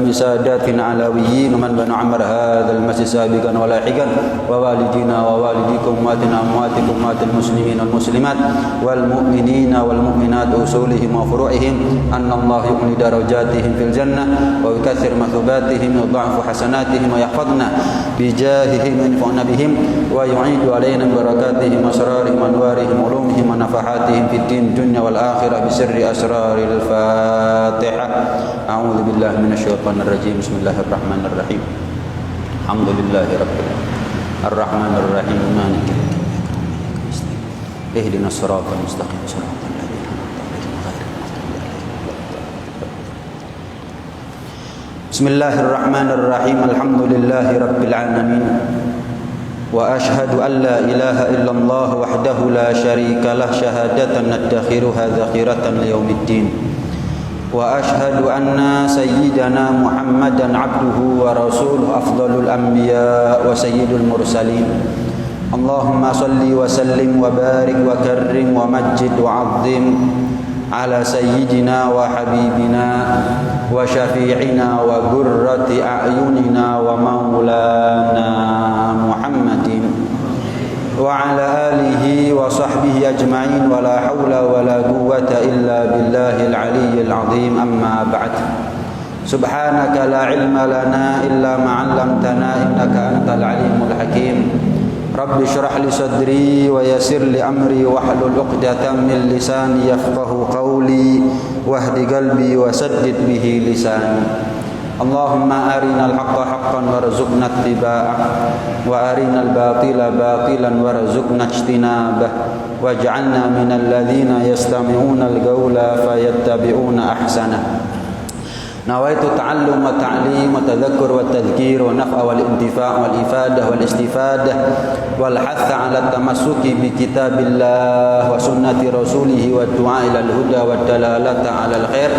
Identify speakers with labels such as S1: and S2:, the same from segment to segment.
S1: جميع ساداتنا علويين ومن بنى عمر هذا المسجد سابقا ولاحقا ووالدينا ووالديكم أمواتنا أمواتكم أموات المسلمين والمسلمات والمؤمنين والمؤمنات أصولهم وفروعهم أن الله يغني درجاتهم في الجنة ويكثر مثوباتهم ويضاعف حسناتهم ويحفظنا بجاههم وينفعنا بهم ويعيد علينا بركاتهم وأسرارهم وأنوارهم وعلومهم ونفحاتهم في الدين الدنيا والآخرة بسر أسرار الفاتحة. أعوذ بالله من الشيطان الرجيم. بسم الله الرحمن الرحيم. الحمد لله رب العالمين الرحمن الرحيم مالك يوم الدين اهدنا الصراط المستقيم صراط الذين أنعمت عليهم. بسم الله الرحمن الرحيم. الحمد لله رب العالمين وأشهد أن لا إله إلا الله وحده لا شريك له شهادة ندخرها ذخيرة ليوم الدين. وأشهد أن سيدنا محمدا عبده ورسوله أفضل الأنبياء وسيد المرسلين. اللهم صل وسلم وبارك وكرم ومجد وعظم على سيدنا وحبيبنا وشفيعنا وقرة أعيننا ومولانا محمد وعلى آله وصحبه أجمعين ولا حول ولا قوة إلا بالله العلي العظيم. أما بعد سبحانك لا علم لنا إلا ما علمتنا إنك أنت العليم الحكيم. رب اشرح لي صدري ويسر لي أمري واحلل عقدة من لساني يفقه قولي واهد قلبي وسدد به لساني. اللهم أرنا الحق حقا وارزقنا اتباعه وأرنا الباطل باطلا وارزقنا اجتنابه واجعلنا من الذين يستمعون القول فيتبعون أحسنه. نويت التعلم والتعليم والتذكر والتذكير والنفع والانتفاع والإفادة والاستفادة والحث على التمسك بكتاب الله وسنة رسوله والدعاء إلى الهدى والدلالة على الخير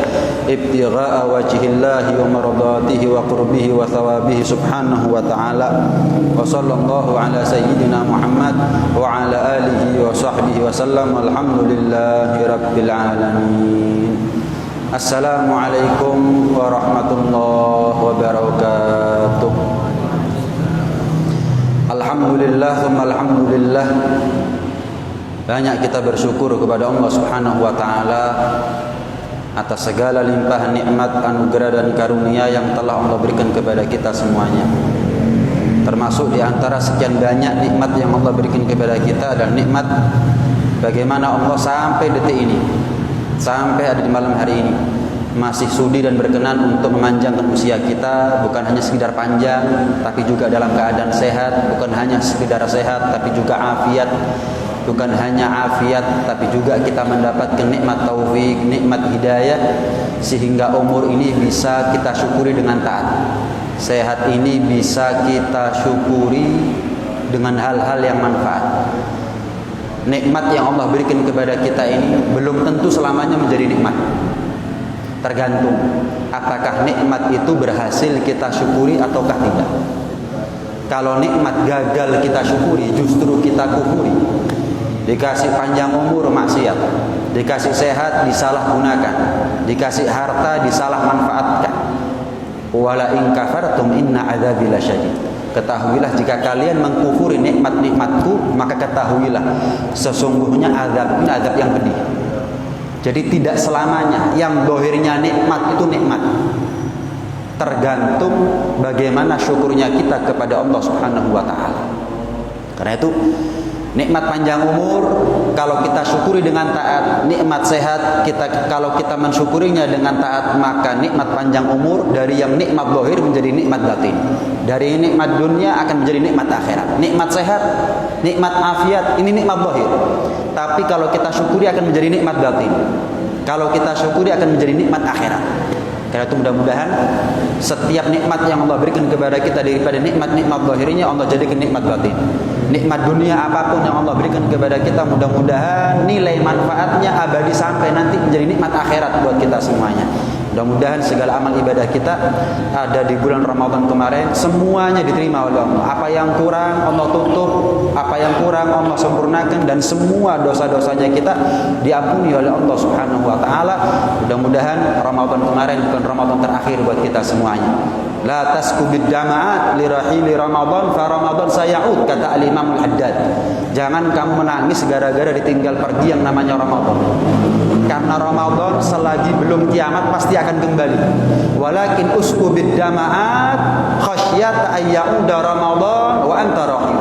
S1: ابتغاء وجه الله ومرضاته وقربه وثوابه سبحانه وتعالى. وصلى الله على سيدنا محمد وعلى آله وصحبه وسلم. الحمد لله رب العالمين. Assalamualaikum warahmatullahi wabarakatuh. Alhamdulillah thumma alhamdulillah. Banyak kita bersyukur kepada Allah Subhanahu wa taala atas segala limpahan nikmat, anugerah dan karunia yang telah Allah berikan kepada kita semuanya. Termasuk di antara sekian banyak nikmat yang Allah berikan kepada kita dan nikmat bagaimana Allah sampai detik ini, sampai ada di malam hari ini masih sudi dan berkenan untuk memanjangkan usia kita, bukan hanya sekedar panjang tapi juga dalam keadaan sehat, bukan hanya sekedar sehat tapi juga afiat, bukan hanya afiat tapi juga kita mendapatkan nikmat taufik, nikmat hidayah sehingga umur ini bisa kita syukuri dengan taat. Sehat ini bisa kita syukuri dengan hal-hal yang manfaat. Nikmat yang Allah berikan kepada kita ini belum tentu selamanya menjadi nikmat. Tergantung apakah nikmat itu berhasil kita syukuri ataukah tidak. Kalau nikmat gagal kita syukuri, justru kita kufuri. Dikasih panjang umur maksiat, dikasih sehat disalahgunakan, dikasih harta disalahmanfaatkan. Wala in kafartum inna adzabi lasyadid. Ketahuilah jika kalian mengkufuri nikmat-nikmatku, maka ketahuilah sesungguhnya azab ini azab yang pedih. Jadi tidak selamanya yang dohirnya nikmat itu nikmat. Tergantung bagaimana syukurnya kita kepada Allah Subhanahu wa taala. Karena itu nikmat panjang umur kalau kita syukuri dengan taat, nikmat sehat kalau kita mensyukurinya dengan taat, maka nikmat panjang umur dari yang nikmat zahir menjadi nikmat batin. Dari nikmat dunia akan menjadi nikmat akhirat. Nikmat sehat, nikmat afiat ini nikmat zahir. Tapi kalau kita syukuri akan menjadi nikmat batin. Kalau kita syukuri akan menjadi nikmat akhirat. Karena itu mudah-mudahan setiap nikmat yang Allah berikan kepada kita daripada nikmat-nikmat zahirnya Allah jadikan nikmat batin. Nikmat dunia apapun yang Allah berikan kepada kita mudah-mudahan nilai manfaatnya abadi sampai nanti menjadi nikmat akhirat buat kita semuanya. Mudah-mudahan segala amal ibadah kita ada di bulan Ramadan kemarin semuanya diterima oleh Allah. Apa yang kurang Allah tutup, apa yang kurang Allah sempurnakan, dan semua dosa-dosanya kita diampuni oleh Allah Subhanahu wa taala. Mudah-mudahan Ramadan kemarin bukan Ramadan terakhir buat kita semuanya. La tasqubid dama'at li rahili Ramadan fa Ramadan sayauд, kata Al-Imam Al-Haddad. Jangan kamu menangis gara-gara ditinggal pergi yang namanya Ramadan. Karena Ramadan selagi belum kiamat pasti akan kembali. Walakin usqubid dama'at khasyat ayyauda Ramadan wa anta rahim.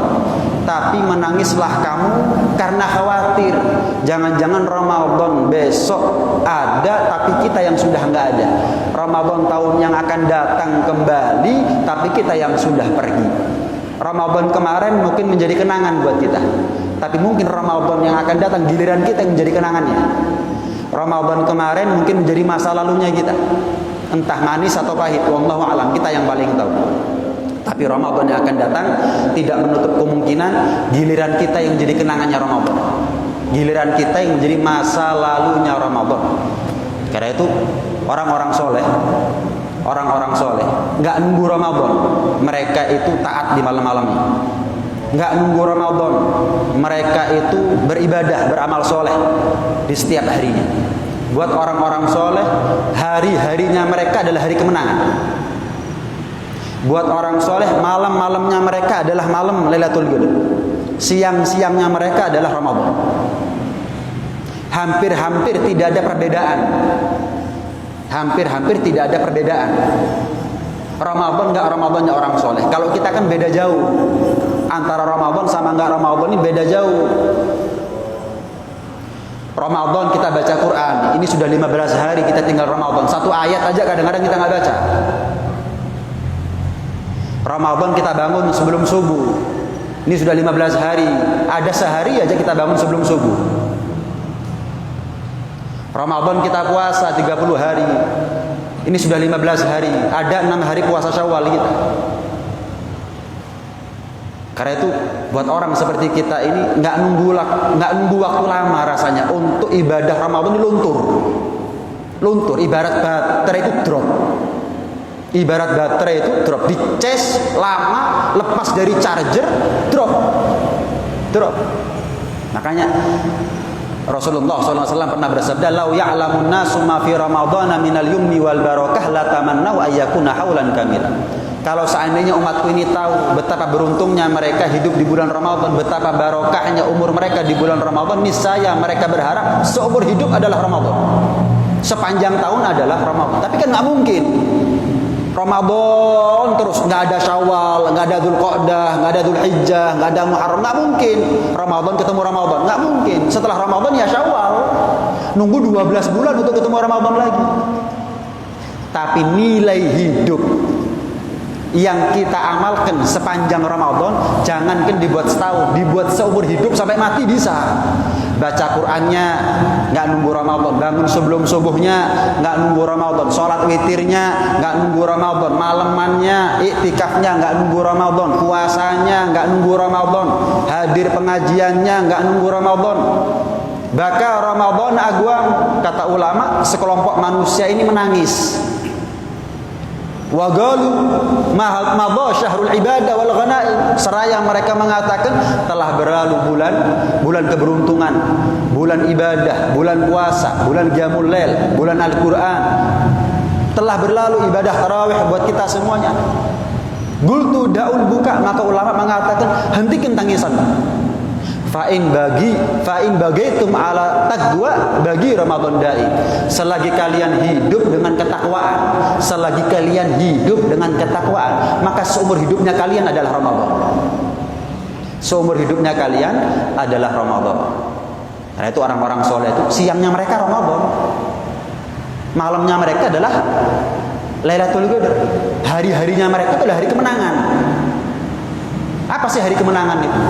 S1: Tapi menangislah kamu karena khawatir jangan-jangan Ramadan besok ada tapi kita yang sudah enggak ada. Ramadan tahun yang akan datang kembali tapi kita yang sudah pergi. Ramadan kemarin mungkin menjadi kenangan buat kita, tapi mungkin Ramadan yang akan datang giliran kita yang menjadi kenangannya. Ramadan kemarin mungkin menjadi masa lalunya kita, entah manis atau pahit, wallahu alam, kita yang paling tahu. Tapi Ramadan yang akan datang tidak menutup kemungkinan giliran kita yang menjadi kenangannya Ramadan, giliran kita yang menjadi masa lalunya Ramadan. Karena itu orang-orang soleh nggak nunggu Ramadan, mereka itu taat di malam-malamnya. Nggak nunggu Ramadan, mereka itu beribadah, beramal soleh di setiap harinya. Buat orang-orang soleh, hari-harinya mereka adalah hari kemenangan. Buat orang soleh, malam-malamnya mereka adalah malam Lailatul Qadar. Siang-siangnya mereka adalah Ramadan. Hampir-hampir tidak ada perbedaan. Hampir-hampir tidak ada perbedaan. Ramadan nggak Ramadannya orang soleh. Kalau kita kan beda jauh. Antara Ramadan sama nggak Ramadan ini beda jauh. Ramadan kita baca Quran, ini sudah 15 hari kita tinggal Ramadan. Satu ayat aja kadang-kadang kita nggak baca. Ramadan kita bangun sebelum subuh, ini sudah 15 hari. Ada sehari aja kita bangun sebelum subuh. Ramadan kita puasa 30 hari, ini sudah 15 hari. Ada 6 hari puasa Syawal kita. Karena itu buat orang seperti kita ini nggak nunggu waktu lama rasanya untuk ibadah Ramadan ini luntur. Ibarat baterai itu drop. Ibarat baterai itu drop, dicas lama, lepas dari charger, drop. Makanya Rasulullah SAW pernah bersabda, "Lau ya'lamun nasu ma fi Ramadhana minal yumni wal barakah la tamannau ayyakuna haulan kamilan." Kalau seandainya umatku ini tahu betapa beruntungnya mereka hidup di bulan Ramadan, betapa barokahnya umur mereka di bulan Ramadan, niscaya mereka berharap seumur hidup adalah Ramadan, sepanjang tahun adalah Ramadan. Tapi kan nggak mungkin Ramadan terus, nggak ada Syawal, nggak ada Dzulqa'dah, nggak ada Dzulhijjah, nggak ada Muharram, nggak mungkin. Ramadan ketemu Ramadan, nggak mungkin. Setelah Ramadan ya Syawal, nunggu 12 bulan untuk ketemu Ramadan lagi. Tapi nilai hidup yang kita amalkan sepanjang Ramadan, jangankan dibuat setahun, dibuat seumur hidup sampai mati bisa. Baca Qur'annya nggak nunggu Ramadan, bangun sebelum subuhnya nggak nunggu Ramadan, sholat witirnya nggak nunggu Ramadan, malamannya iktikafnya nggak nunggu Ramadan, puasanya nggak nunggu Ramadan, hadir pengajiannya nggak nunggu Ramadan. Bahkan Ramadan aguang, kata ulama, sekelompok manusia ini menangis. Wa qalu ma madha syahrul ibadah wal ghanaim, seraya mereka mengatakan telah berlalu bulan keberuntungan, bulan ibadah, bulan puasa, bulan qiyamul lail, bulan Al-Qur'an. Telah berlalu ibadah tarawih buat kita semuanya. Qultu daul buka, maka ulama mengatakan hentikan tangisan. Fa'in bagaitum ala taqwa bagi Ramadan da'i. Selagi kalian hidup dengan ketakwaan, maka seumur hidupnya kalian adalah Ramadan. Seumur hidupnya kalian adalah Ramadan. Karena itu orang-orang soleh itu siangnya mereka Ramadan, malamnya mereka adalah Lailatul Qadar. Hari-harinya mereka itu adalah hari kemenangan. Apa sih hari kemenangan itu?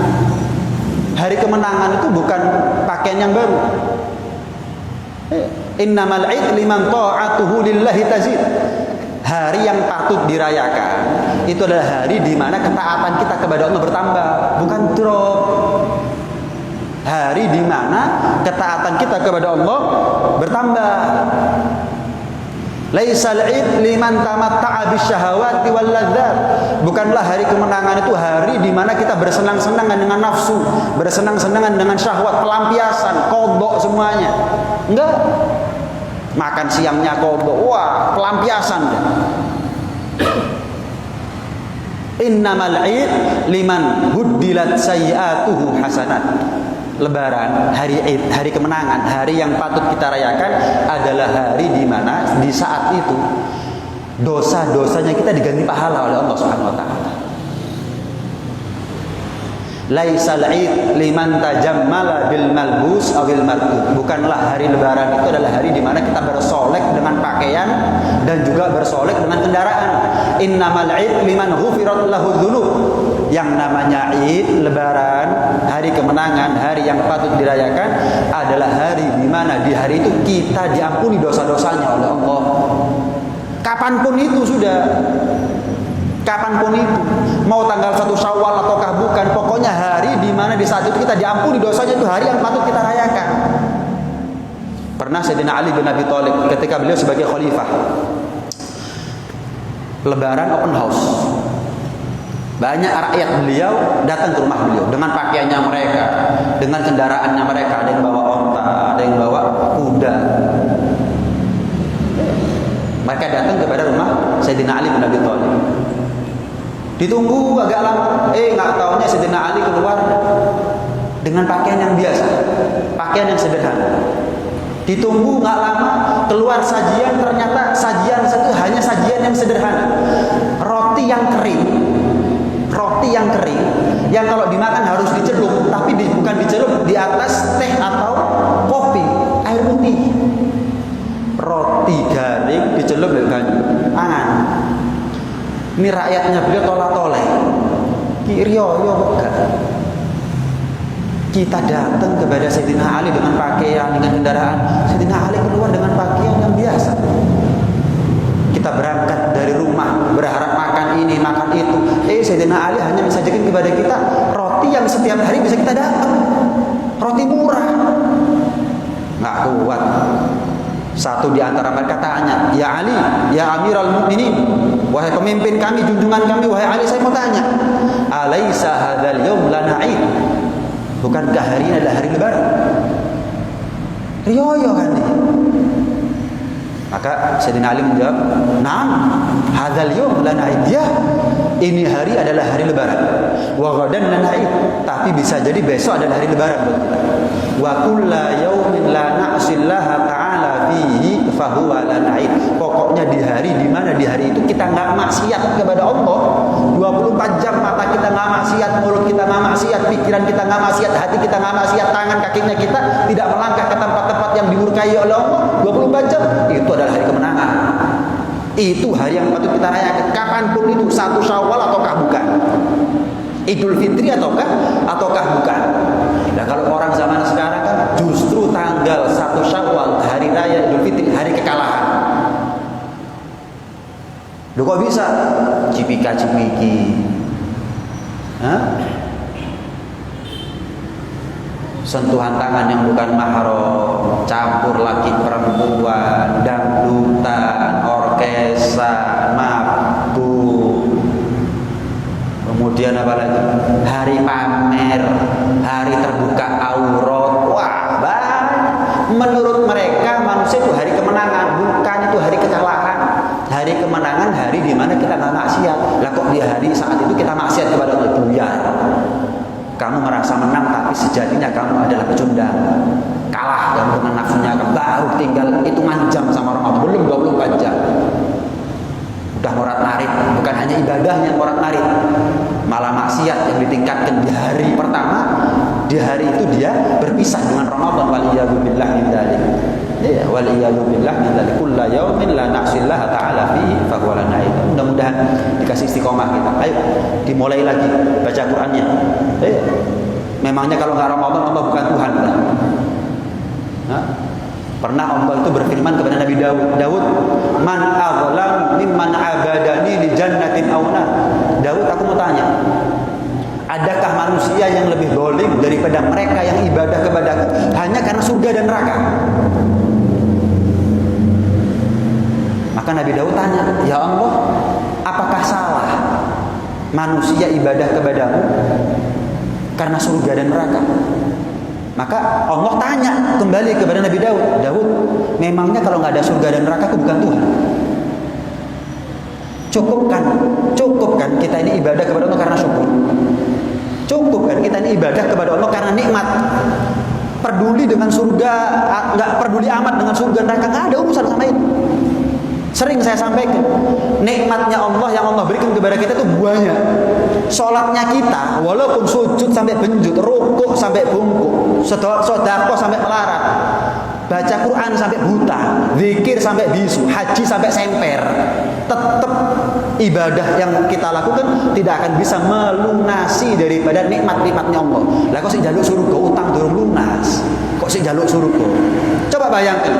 S1: Hari kemenangan itu bukan pakaian yang baru. Innamal 'id liman ta'atuhu lillahi tazid. Hari yang patut dirayakan itu adalah hari di mana ketaatan kita kepada Allah bertambah, bukan drop. Hari di mana ketaatan kita kepada Allah bertambah. Laisal id liman tamatta'a bisyahawati wal ladzat. Bukanlah hari kemenangan itu hari di mana kita bersenang-senangan dengan nafsu, bersenang-senangan dengan syahwat, pelampiasan, qadha semuanya. Enggak. Makan siangnya qadha, wah, pelampiasan deh. Innamal id liman huddilat sayyi'atuhu hasanat. Lebaran, hari Id, hari kemenangan, hari yang patut kita rayakan adalah hari di mana di saat itu dosa-dosanya kita diganti pahala oleh Allah Subhanahu wa taala. Laisal Id liman tajammala bil malbus awil markub. Bukanlah hari lebaran itu adalah hari di mana kita bersolek dengan pakaian dan juga bersolek dengan kendaraan. Innamal Id liman ghufirat lahu dzunub. Yang namanya Id, lebaran, hari kemenangan, hari yang patut dirayakan adalah hari di mana di hari itu kita diampuni dosa-dosanya oleh Allah. Kapanpun itu sudah. Kapanpun itu. Mau tanggal 1 Syawal ataukah bukan, pokoknya hari di mana di saat itu kita diampuni dosanya itu hari yang patut kita rayakan. Pernah Sayyidina Ali bin Abi Thalib ketika beliau sebagai khalifah, lebaran open house. Banyak rakyat beliau datang ke rumah beliau dengan pakaiannya mereka, dengan kendaraannya mereka, ada yang bawa onta, ada yang bawa kuda. Mereka datang kepada rumah Sayyidina Ali bin Abi Thalib. Ditunggu agak lama, nggak taunya Sayyidina Ali keluar dengan pakaian yang biasa, pakaian yang sederhana. Ditunggu nggak lama, keluar sajian, ternyata sajian itu hanya sajian yang sederhana, roti yang kering. Roti yang kering, yang kalau dimakan harus dicelup, tapi bukan dicelup di atas teh atau kopi, air putih. Roti garing dicelup dengan angan. Ini rakyatnya beliau tolak-toleh. Kiryo bukan. Kita datang kepada Sayyidina Ali dengan pakaian, dengan kendaraan. Sayyidina Ali keluar dengan pakaian yang biasa. Kita berangkat dari rumah berharap makan ini, makan itu. Sayyidina Ali hanya mensajikan kepada kita roti yang setiap hari bisa kita dapat. Roti murah. Nggak kuat. Satu di antara mereka tanya, "Ya Ali, ya Amirul Mukminin, wahai pemimpin kami, junjungan kami, wahai Ali, saya mau tanya, alaisa hadzal yaum lana Id? Bukankah hari ini adalah hari lebaran?" Riyo kan nih. Maka Sayyidina Ali menjawab, "Naam, hadzal yaum lana Id." Ya, ini hari adalah hari lebaran. Wa ghadan lana Id, tapi bisa jadi besok adalah hari lebaran buat kita. Wa kullu yaumin la na'sillaha ta'ala fihi fa huwa lana Id. Pokoknya di hari di mana di hari itu kita enggak maksiat kepada Allah, 24 jam mata kita enggak maksiat, mulut kita enggak maksiat, pikiran kita enggak maksiat, hati kita enggak maksiat, tangan kakinya kita tidak melangkah ke tempat-tempat yang dimurkai oleh Allah 24 jam. Itu adalah hari kemenangan. Itu hari yang patut kita rayakan. Kapanpun itu, 1 Syawal ataukah bukan, Idul Fitri ataukah bukan. Nah, kalau orang zaman sekarang kan justru tanggal 1 Syawal, hari raya Idul Fitri, hari kekalahan. Loh kok bisa? Cipika-cipiki, sentuhan tangan yang bukan mahram, campur laki perempuan, dangdutan, orkesan, mabuk. Kemudian apa lagi? Hari pamer, hari terbuka aurat. Wah, banyak. Menurut mereka manusia itu hari kemenangan, bukan itu hari kekalahan. Hari kemenangan, hari di mana kita nggak maksiat. Lah kok di hari saat itu kita maksiat kepada Allah? Buyar. Kamu merasa menang, tapi sejatinya kamu adalah pecundang. Kalah kamu dengan nafsunya, baru tinggal hitungan jam sama orang, belum 24 jam. Udah morat-marit, bukan hanya ibadahnya yang morat-marit, malah maksiat yang ditingkatkan di hari pertama. Di hari itu dia berpisah dengan Ramadan. Waliyadzubillah min dzalik. Ya, waliyadzubillah min dzalik. Kullu yaumin la na'sillaha ta'ala fihi fa huwa lana. Mudah-mudahan dikasih istiqomah kita. Ayo dimulai lagi baca Qur'annya. Memangnya kalau nggak Ramadan Allah bukan Tuhan? Pernah Allah itu berfirman kepada Nabi Daud, "Man azlam mimman abadani di jannatin aw nar." Daud, aku mau tanya, adakah manusia yang lebih zalim daripada mereka yang ibadah kepadaku hanya karena surga dan neraka? Maka Nabi Daud tanya, ya Allah, apakah salah manusia ibadah kepadamu karena surga dan neraka? Maka Allah tanya kembali kepada Nabi Daud, Daud, memangnya kalau nggak ada surga dan neraka itu bukan Tuhan? Cukup kan kita ini ibadah kepada Allah karena syukur? Cukup kan kita ini ibadah kepada Allah karena nikmat? Peduli dengan surga, nggak peduli amat dengan surga dan neraka, nggak ada urusan sama itu. Sering saya sampaikan, nikmatnya Allah yang Allah berikan kepada kita itu banyak. Sholatnya kita, walaupun sujud sampai benjut, rukuk sampai bungkuk, sedekah sampai melarat, baca Quran sampai buta, zikir sampai bisu, haji sampai semper, tetap ibadah yang kita lakukan tidak akan bisa melunasi daripada nikmat-nikmatnya Allah. Lah kok sih jaluk surga, utang durung lunas, kok sih jaluk surga? Coba bayangkan,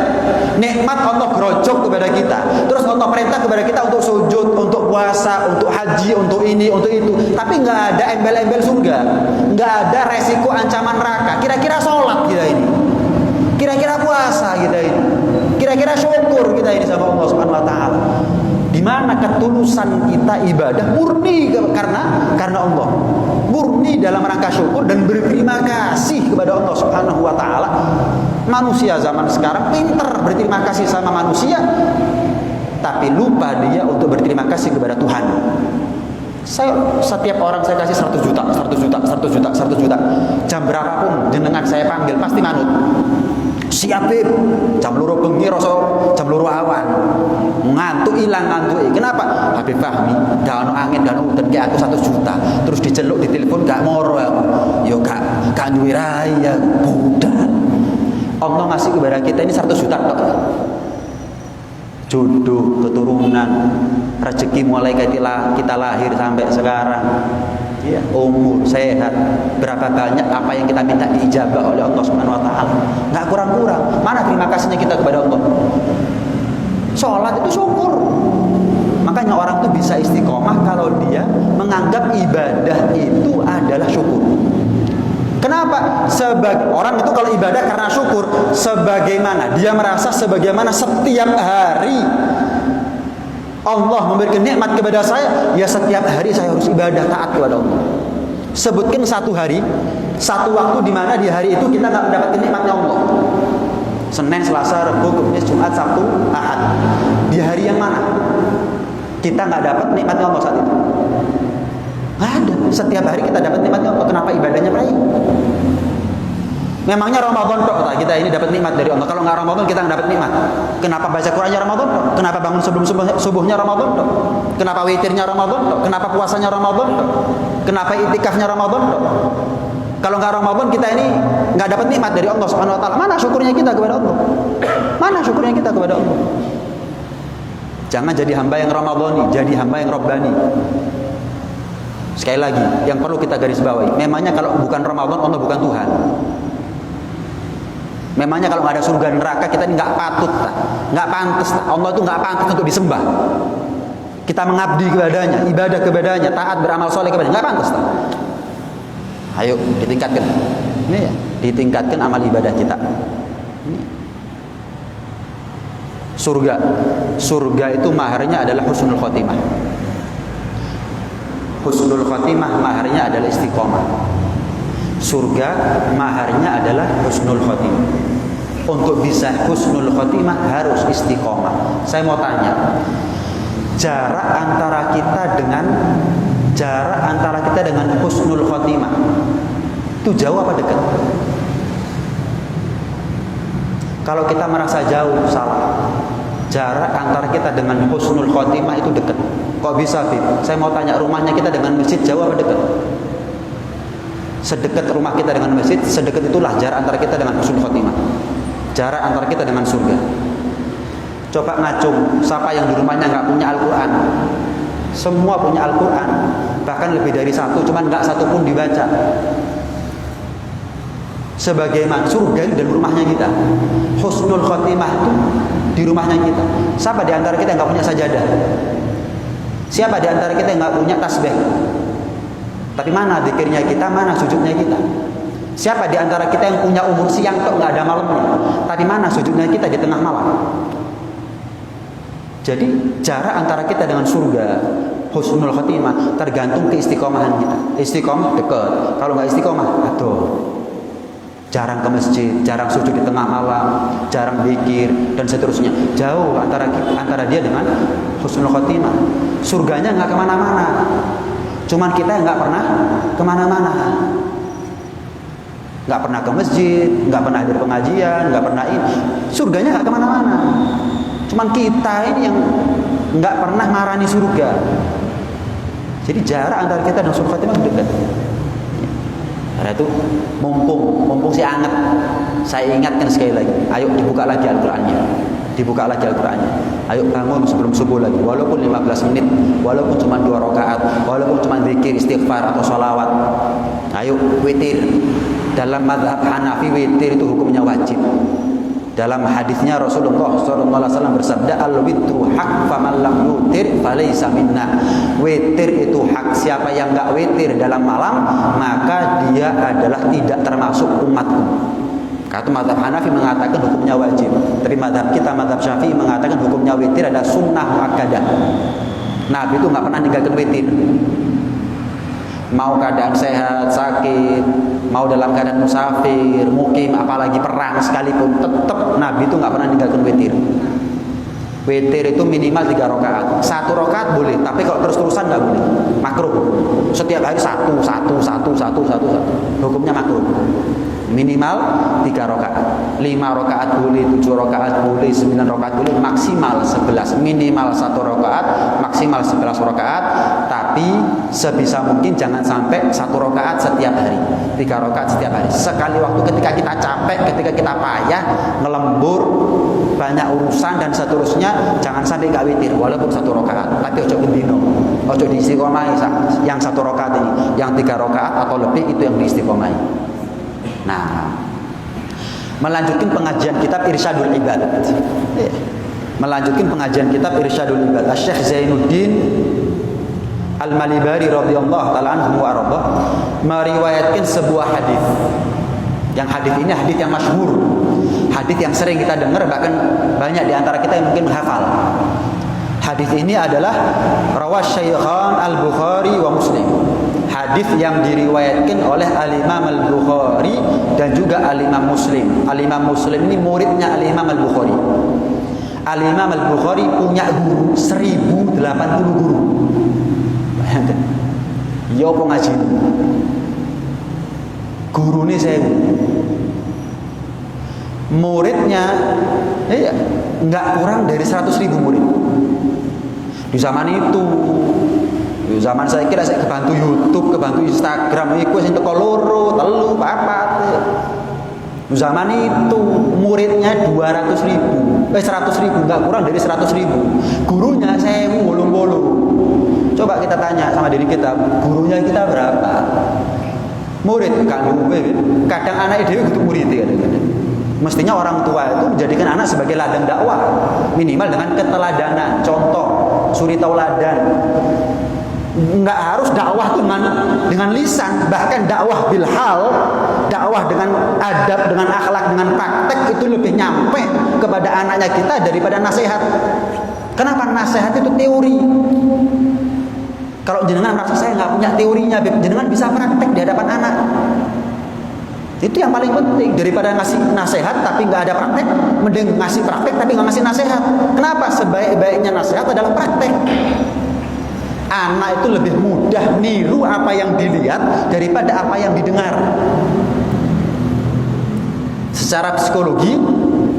S1: nikmat Allah gerojok kepada kita, terus Allah perintah kepada kita untuk sujud, untuk puasa, untuk haji, untuk ini, untuk itu, tapi nggak ada embel-embel surga, nggak ada resiko ancaman neraka. Kira-kira sholat kita ini, kira-kira puasa kita ini, kira-kira syukur kita ini sama Allah Subhanahu Wa Taala. Di mana ketulusan kita ibadah murni karena Allah, murni dalam rangka syukur dan berterima kasih kepada Allah Subhanahu Wa Taala. Manusia zaman sekarang pinter berterima kasih sama manusia, tapi lupa dia untuk berterima kasih kepada Tuhan. Setiap orang saya kasih 100 juta, 100 juta, 100 juta, 100 juta. Jam berapapun jenengan saya panggil pasti manut. Siapin jam loro bengi rasa jam loro awan. Ngantuk ilang ngantuk. Kenapa? Habib Fahmi, gak ono angin, gak ono udan kayak aku 100 juta. Terus diceluk di telepon gak moro aku. Yo gak duwe raya, budak. Allah ngasih kepada kita ini 100 juta tok. Jodoh, keturunan, rezeki mulai kita lahir sampai sekarang, ya, umur, sehat, berapa banyak apa yang kita minta diijabah oleh Allah Subhanahu Wa Taala, nggak kurang-kurang. Mana terima kasihnya kita kepada Allah? Sholat itu syukur. Makanya orang itu bisa istiqomah kalau dia menganggap ibadah itu adalah syukur. Kenapa? Orang itu kalau ibadah karena syukur, sebagaimana dia merasa sebagaimana setiap hari Allah memberikan nikmat kepada saya, ya setiap hari saya harus ibadah taat kepada Allah. Sebutkan satu hari, satu waktu di mana di hari itu kita nggak mendapatkan nikmatnya Allah. Senin, Selasa, Rabu, Kamis, Jumat, Sabtu, Ahad. Di hari yang mana kita nggak dapat nikmatnya Allah saat itu? Nggak ada. Setiap hari kita dapat nikmatnya Allah. Kenapa ibadahnya baik? Memangnya Ramadan tok kita ini dapat nikmat dari Allah. Kalau nggak Ramadan kita nggak dapat nikmat. Kenapa baca Qurannya Ramadan tok? Kenapa bangun sebelum subuhnya Ramadan tok? Kenapa witirnya Ramadan tok? Kenapa puasanya Ramadan tok? Kenapa itikafnya Ramadan tok? Kalau nggak Ramadan kita ini nggak dapat nikmat dari Allah Subhanahu Wa Taala. Mana syukurnya kita kepada Allah? Mana syukurnya kita kepada Allah? Jangan jadi hamba yang Ramadhani, jadi hamba yang Rabbani. Sekali lagi, yang perlu kita garis bawahi, memangnya kalau bukan Ramadan Allah bukan Tuhan. Memangnya kalau nggak ada surga dan neraka kita ini nggak patut, nggak pantas. Allah itu nggak pantas untuk disembah. Kita mengabdi kepadanya, ibadah kepadanya, taat beramal soleh kepadanya, nggak pantas. Ayo ditingkatkan, ini ya, ditingkatkan amal ibadah kita. Surga itu maharnya adalah husnul khotimah. Husnul khotimah maharnya adalah istiqomah. Surga maharnya adalah husnul khotimah. Untuk bisa husnul khotimah harus istiqomah. Saya mau tanya, jarak antara kita dengan husnul khotimah itu jauh apa dekat? Kalau kita merasa jauh, salah. Jarak antara kita dengan husnul khotimah itu dekat. Kok bisa, Bib? Saya mau tanya, rumahnya kita dengan masjid jauh apa dekat? Sedekat rumah kita dengan masjid, sedekat itulah jarak antara kita dengan husnul khotimah. Jarak antara kita dengan surga. Coba ngacung, siapa yang di rumahnya nggak punya Al-Quran? Semua punya Al-Quran, bahkan lebih dari satu, cuman nggak satu pun dibaca. Sebagaimana surga di rumahnya kita, husnul khotimah itu di rumahnya kita. Siapa di antara kita yang nggak punya sajadah? Siapa di antara kita yang nggak punya tasbih? Tapi mana zikirnya kita, mana sujudnya kita? Siapa di antara kita yang punya umur siang kok nggak ada malamnya? Tapi mana sujudnya kita di tengah malam? Jadi jarak antara kita dengan surga, husnul khotimah, tergantung keistiqomahan kita. Istiqomah dekat, kalau nggak istiqomah, aduh. Jarang ke masjid, jarang sujud di tengah malam, jarang zikir dan seterusnya. Jauh antara dia dengan husnul khotimah. Surganya nggak kemana-mana. Cuman kita nggak pernah kemana-mana. Nggak pernah ke masjid, nggak pernah hadir pengajian, nggak pernah ini. Surganya nggak kemana-mana. Cuman kita ini yang nggak pernah marani surga. Jadi jarak antara kita dan husnul khotimah dekat. Karena itu mumpung si anget, saya ingatkan sekali lagi, ayo dibuka lagi Al-Qur'annya. Dibuka lagi Al-Qur'annya. Ayo bangun sebelum subuh lagi, walaupun 15 menit, walaupun cuma 2 rakaat, walaupun cuma zikir, istighfar atau sholawat. Ayo witir. Dalam mazhab Hanafi witir itu hukumnya wajib. Dalam hadisnya Rasulullah SAW bersabda, al-witru haq faman lam yutir falaysa minna. Witir itu hak, siapa yang enggak witir dalam malam maka dia adalah tidak termasuk umatku. Kata mazhab Hanafi mengatakan hukumnya wajib. Tapi mazhab kita, mazhab Syafi'i mengatakan hukumnya witir adalah sunnah muakkadah. Nabi itu enggak pernah ninggalkan witir. Mau keadaan sehat, sakit, mau dalam keadaan musafir, mukim, apalagi perang sekalipun, tetap Nabi itu nggak pernah ninggalkan witir. Witir itu minimal 3 rakaat. 1 rakaat boleh, tapi kalau terus-terusan nggak boleh. Makruh. Setiap hari satu. Hukumnya makruh. Minimal 3 rakaat. 5 rakaat boleh, 7 rakaat boleh, 9 rakaat boleh, maksimal 11. Minimal 1 rakaat, maksimal 11 rakaat. Tapi sebisa mungkin jangan sampai 1 rakaat setiap hari, 3 rakaat setiap hari. Sekali waktu ketika kita capek, ketika kita payah, ngelembur, banyak urusan dan seterusnya, jangan sampai gak witir walaupun 1 rakaat. Tapi ojo gendino, ojo diistiqomahi yang 1 rakaat ini, yang 3 rakaat atau lebih itu yang diistiqomahi. Nah, melanjutkan pengajian kitab Irsyadul Ibad. Melanjutkan pengajian kitab Irsyadul Ibad. Syekh Zainuddin Al-Malibari radhiyallahu taala anhu wa arda meriwayatkan sebuah hadis. Yang hadis ini hadis yang masyhur. Hadis yang sering kita dengar, bahkan banyak di antara kita yang mungkin menghafal. Hadis ini adalah rawas Syaikhan Al-Bukhari wa Muslim. Hadis yang diriwayatkan oleh Al-Imam Al-Bukhari dan juga Al-Imam Muslim. Al-Imam Muslim ini muridnya Al-Imam Al-Bukhari. Al-Imam Al-Bukhari punya guru 1080 guru. Bayangkan. Ya apa ngaji? Guru ini saya. Muridnya enggak kurang dari 100.000 murid. Di zaman itu, di zaman saya kira saya kebantu YouTube, kebantu Instagram, iku sing teko loro, telu, papat. Di zaman itu muridnya 200.000, 100.000, enggak kurang dari 100.000. Gurunya 1.080. Coba kita tanya sama diri kita, gurunya kita berapa? Murid kan kadang anak dhewe kudu murid kadang-kadang. Mestinya orang tua itu menjadikan anak sebagai ladang dakwah, minimal dengan keteladanan, contoh, suri tauladan. Enggak harus dakwah dengan lisan, bahkan dakwah bil hal, dakwah dengan adab, dengan akhlak, dengan praktek itu lebih nyampe kepada anaknya kita daripada nasihat. Kenapa? Nasihat itu teori. Kalau jenengan merasa saya nggak punya teorinya, jenengan bisa praktek di hadapan anak. Itu yang paling penting, daripada ngasih nasihat tapi nggak ada praktek, mending ngasih praktek tapi nggak ngasih nasihat. Kenapa? Sebaik-baiknya nasihat adalah praktek. Anak itu lebih mudah niru apa yang dilihat daripada apa yang didengar. Secara psikologi,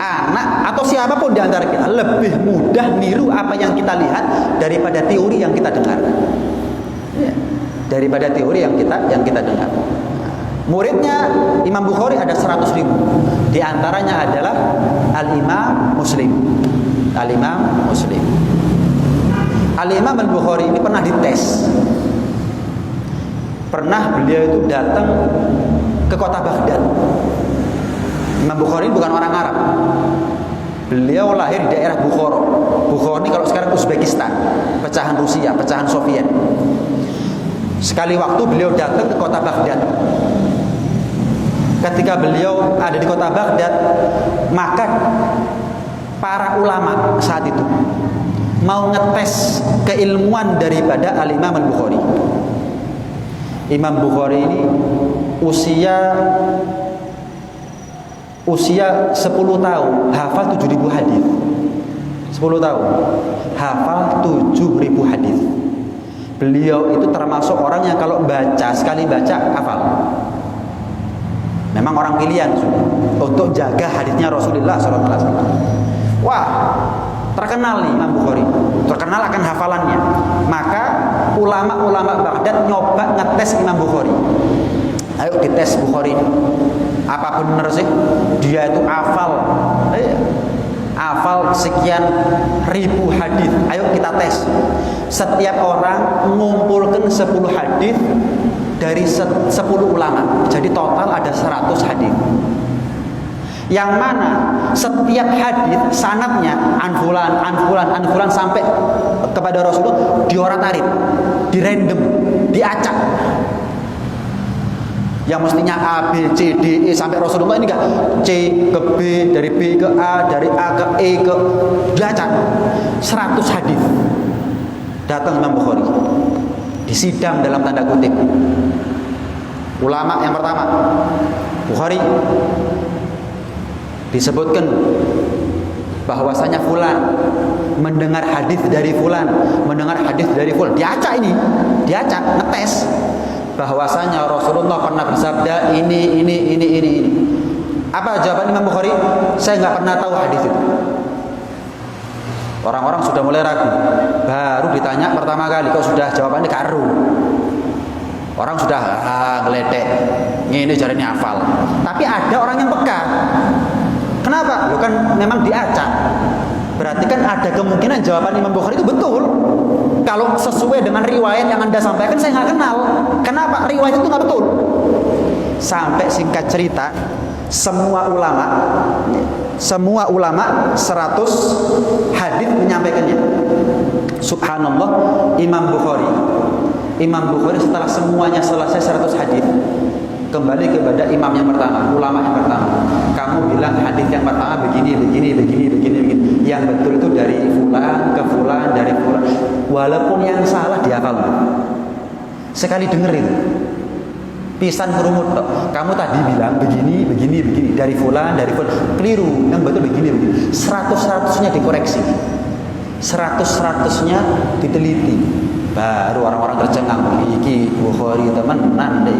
S1: anak atau siapapun di antara kita lebih mudah niru apa yang kita lihat daripada teori yang kita dengar. Daripada teori yang kita dengar. Muridnya Imam Bukhari ada 100.000. Di antaranya adalah Al-Imam Muslim. Al-Imam Muslim. Al-Imam Al-Bukhari ini pernah dites. Pernah beliau itu datang ke kota Baghdad. Imam Bukhari bukan orang Arab. Beliau lahir di daerah Bukhara. Bukhara ini kalau sekarang Uzbekistan, pecahan Rusia, pecahan Soviet. Sekali waktu beliau datang ke kota Baghdad. Ketika beliau ada di kota Baghdad, maka para ulama saat itu mau ngetes keilmuan daripada Al-Imam Al-Bukhari. Imam Bukhari ini usia 10 tahun hafal 7.000 hadis. 10 tahun hafal 7.000 hadis. Beliau itu termasuk orang yang kalau baca, sekali baca hafal. Memang orang pilihan untuk jaga hadisnya Rasulullah SAW. Wah, terkenal nih Imam Bukhari, terkenal akan hafalannya. Maka ulama-ulama Baghdad nyoba ngetes Imam Bukhari. Ayo dites Bukhari. Apa benar sih dia itu hafal sekian ribu hadis? Ayo kita tes. Setiap orang mengumpulkan 10 hadis dari 10 ulama. Jadi total ada 100 hadis. Yang mana setiap hadis sanadnya anfulan sampai kepada Rasulullah diorat-arit, dirandom, diacak. Yang mestinya A, B, C, D, E sampai Rasulullah ini enggak C ke B, dari B ke A, dari A ke E ke diacak. 100 hadis. Datang Imam Bukhari. Disidang dalam tanda kutip. Ulama yang pertama, Bukhari, disebutkan bahwasanya fulan mendengar hadis dari fulan, diacak, ngetes bahwasanya Rasulullah pernah bersabda ini. Apa jawaban Imam Bukhari? Saya nggak pernah tahu hadis itu. Orang-orang sudah mulai ragu. Baru ditanya pertama kali, kok sudah jawabannya karu. Orang sudah ngeledek, ini jarane hafal. Tapi ada orang yang peka. Kenapa? Lo kan memang diacak. Berarti kan ada kemungkinan jawaban Imam Bukhari itu betul. Kalau sesuai dengan riwayat yang Anda sampaikan, saya nggak kenal. Kenapa? Riwayat itu nggak betul. Sampai singkat cerita, semua ulama 100 hadis menyampaikannya. Subhanallah, Imam Bukhari setelah semuanya selesai 100 hadis, kembali kepada imam yang pertama, ulama yang pertama. Kamu bilang hadis yang pertama begini. Yang betul itu dari fulan ke fulan, dari fulan. Walaupun yang salah dihafal. Sekali dengar itu. Pisan kerumut. Kamu tadi bilang begini. Dari fulan. Keliru. Yang betul begini. 100-100-nya dikoreksi. 100-100-nya diteliti. Baru orang-orang tercengang. Iki Bukhari temenan deh.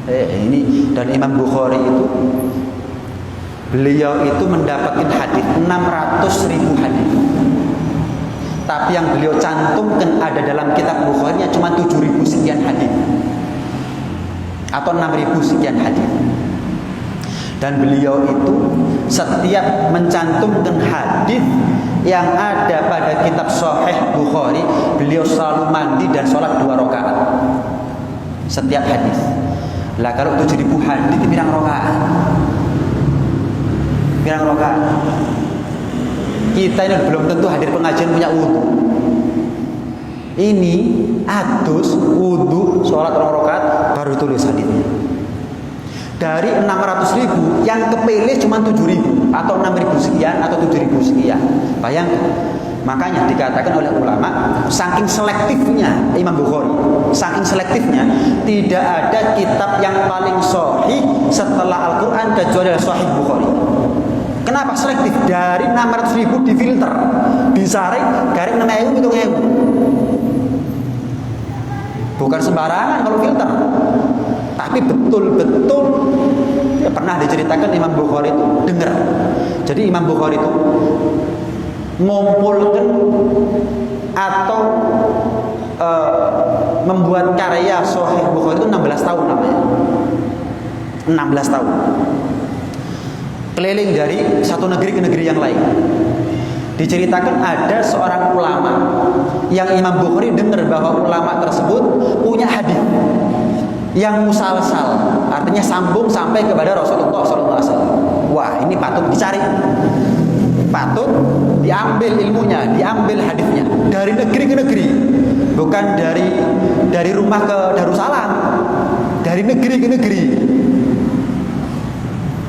S1: Ini dan Imam Bukhari itu beliau itu mendapatkan hadis 600.000 hadis. Tapi yang beliau cantumkan ada dalam kitab Bukhari-nya cuma 7.000 sekian hadis. Atau 6.000 sekian hadis. Dan beliau itu setiap mencantumkan hadis yang ada pada kitab Sahih Bukhari, beliau selalu mandi dan sholat 2 rakaat. Setiap hadis. Lah kalau 7.000 hadis itu pirang rakaat? Kita ini belum tentu hadir pengajian punya wudu. Ini adus wudu sholat 2 rakaat baru tulis hadisnya. Dari 600.000 yang kepilih cuma 7.000 atau 6.000 sekian atau 7.000 sekian. Bayangkan. Makanya dikatakan oleh ulama, saking selektifnya Imam Bukhari, tidak ada kitab yang paling sahih setelah Al-Quran kecuali Sahih Bukhari. Kenapa selektif? Dari 600.000 difilter, disaring, garing 6.000 itu 7.000. Bukan sembarangan kalau filter, tapi betul-betul ya, pernah diceritakan Imam Bukhari itu dengar. Jadi Imam Bukhari itu mengumpulkan atau membuat karya Sahih Bukhari itu 16 tahun namanya. 16 tahun. Keliling dari satu negeri ke negeri yang lain. Diceritakan ada seorang ulama yang Imam Bukhari dengar bahwa ulama tersebut punya hadis yang musalsal, artinya sambung sampai kepada Rasulullah SAW. Wah, ini patut dicari. Patut diambil ilmunya, diambil hadisnya dari negeri ke negeri, bukan dari rumah ke Darussalam, dari negeri ke negeri.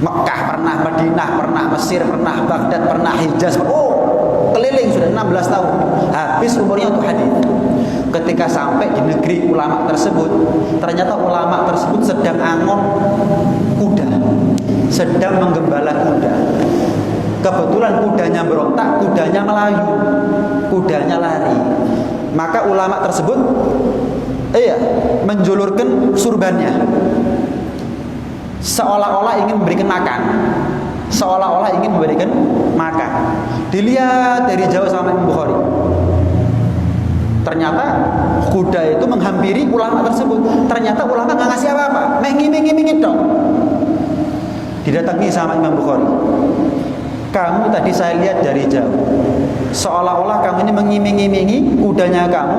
S1: Mekah pernah, Madinah pernah, Mesir pernah, Baghdad pernah, Hijaz. Oh, keliling sudah 16 tahun. Habis umurnya untuk hadis. Ketika sampai di negeri ulama tersebut, ternyata ulama tersebut sedang angon kuda, sedang menggembala kuda. Kebetulan kudanya berontak, kudanya melayu, kudanya lari. Maka ulama tersebut menjulurkan surbannya, seolah-olah ingin memberikan makan, seolah-olah ingin memberikan makan. Dilihat dari jauh sama Imam Bukhari. Ternyata kuda itu menghampiri ulama tersebut. Ternyata ulama nggak ngasih apa-apa, mengi-mengi dong. Didatangi sama Imam Bukhari. Kamu tadi saya lihat dari jauh, seolah-olah kamu ini mengiming-imingi kudanya kamu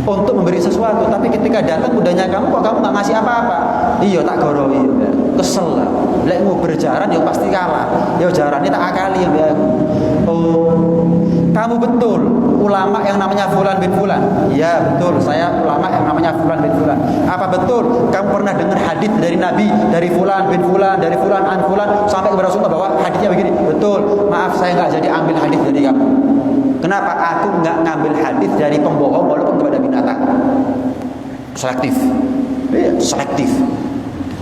S1: untuk memberi sesuatu, tapi ketika datang kudanya kamu kok kamu nggak ngasih apa-apa. Iya tak gorowi, kesel lah. Lek mau berjaran ya pasti kalah. Ya jaran ini tak akali ya. Oh, kamu betul ulama yang namanya Fulan bin Fulan. Ya betul, saya ulama yang namanya Fulan bin Fulan. Apa betul kamu pernah dengar hadis dari Nabi, dari Fulan bin Fulan, dari Fulan an Fulan sampai kepada Rasulullah bahwa hadisnya begini? Betul. Maaf saya nggak jadi ambil hadis dari kamu. Kenapa? Aku nggak ngambil hadis dari pembohong walaupun kepada binatang. Selektif. Selektif.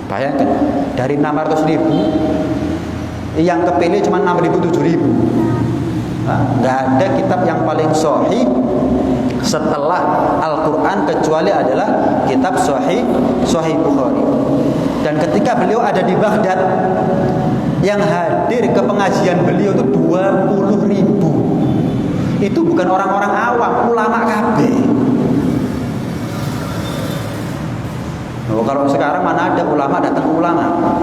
S1: Bayangkan, dari 600.000 yang kepilih cuma 6.000 7.000. Nggak ada kitab yang paling sahih setelah Al-Quran kecuali adalah kitab Sahih Bukhari. Dan ketika beliau ada di Baghdad, yang hadir ke pengajian beliau itu 20.000. Itu bukan orang-orang awam, ulama kabeh. Oh, kalau sekarang mana ada ulama datang ke ulama,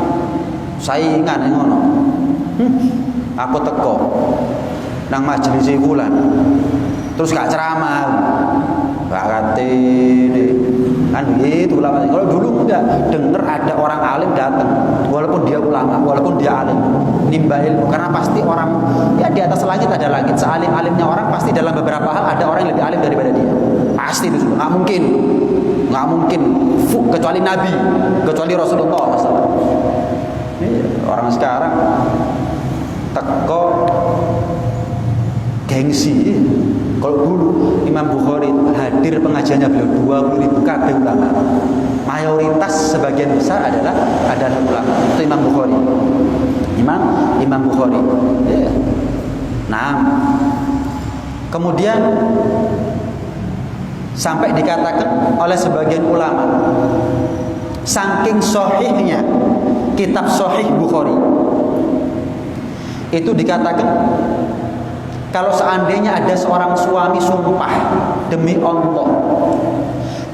S1: saingan ngono. Aku teko nang majelis Fulan, terus gak ceramah, gak kate kan begitu ulama. Kalau dulu enggak, denger ada orang alim datang, walaupun dia ulama, walaupun dia alim, nimba ilmu, karena pasti orang ya di atas langit ada langit. Sealim-alimnya orang pasti dalam beberapa hal ada orang yang lebih alim daripada dia. Pasti itu nggak mungkin. Nggak mungkin kecuali Nabi, kecuali Rasulullah SAW. Orang sekarang teko gengsi. Kalau dulu Imam Bukhari hadir pengajiannya beliau 20.000 kabeh ulama. Mayoritas sebagian besar adalah ulama. Itu Imam Bukhari. Imam Bukhari. Ya. Nah, kemudian sampai dikatakan oleh sebagian ulama, saking sahihnya kitab Sahih Bukhari itu dikatakan kalau seandainya ada seorang suami sumpah demi Allah,